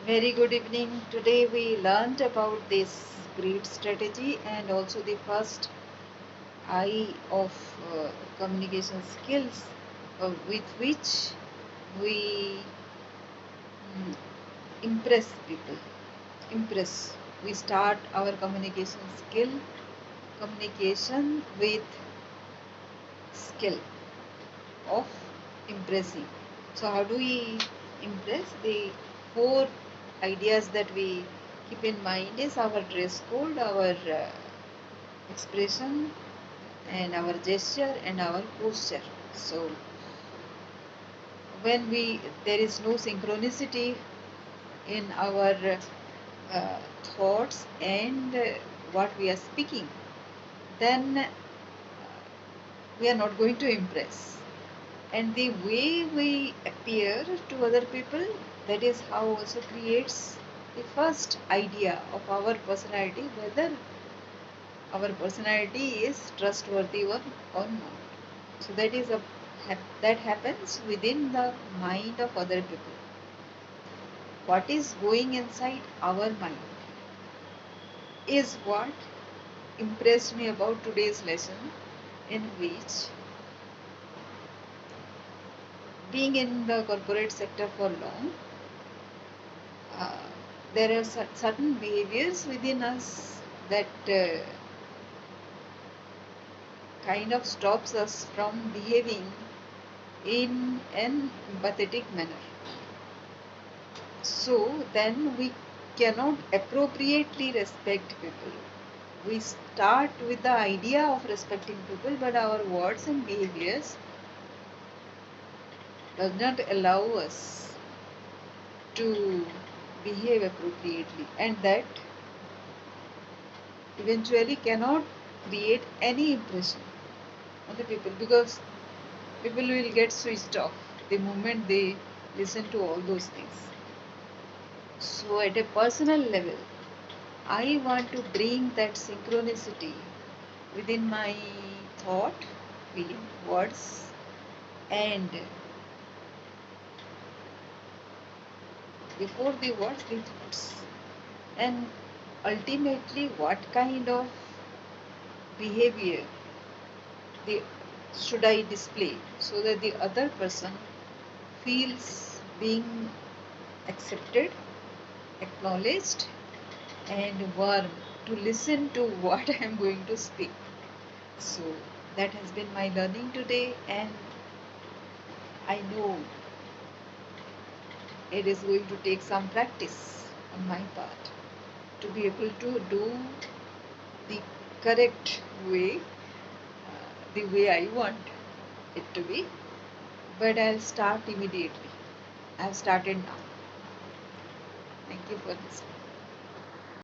Very good evening. Today we learned about this great strategy and also the first I of communication skills with which we impress people. Impress. We start our communication with skill of impressing. So how do we impress? The four ideas that we keep in mind is our dress code, our expression, and our gesture and our posture. So when there is no synchronicity in our thoughts and what we are speaking, then we are not going to impress. And the way we appear to other people, that is how also creates the first idea of our personality, whether our personality is trustworthy or not. So that happens within the mind of other people. What is going inside our mind is what impressed me about today's lesson, in which, being in the corporate sector for long, uh, there are certain behaviors within us that kind of stops us from behaving in an empathetic manner. So then we cannot appropriately respect people. We start with the idea of respecting people, but our words and behaviors does not allow us to behave appropriately, and that eventually cannot create any impression on the people, because people will get switched off the moment they listen to all those things. So at a personal level, I want to bring that synchronicity within my thought, feeling, words, and before the words, the thoughts. And ultimately, what kind of behavior the, should I display so that the other person feels being accepted, acknowledged, and warm to listen to what I am going to speak. So that has been my learning today, and I know it is going to take some practice on my part to be able to do the correct way, the way I want it to be. But I'll start immediately. I've started now. Thank you for listening.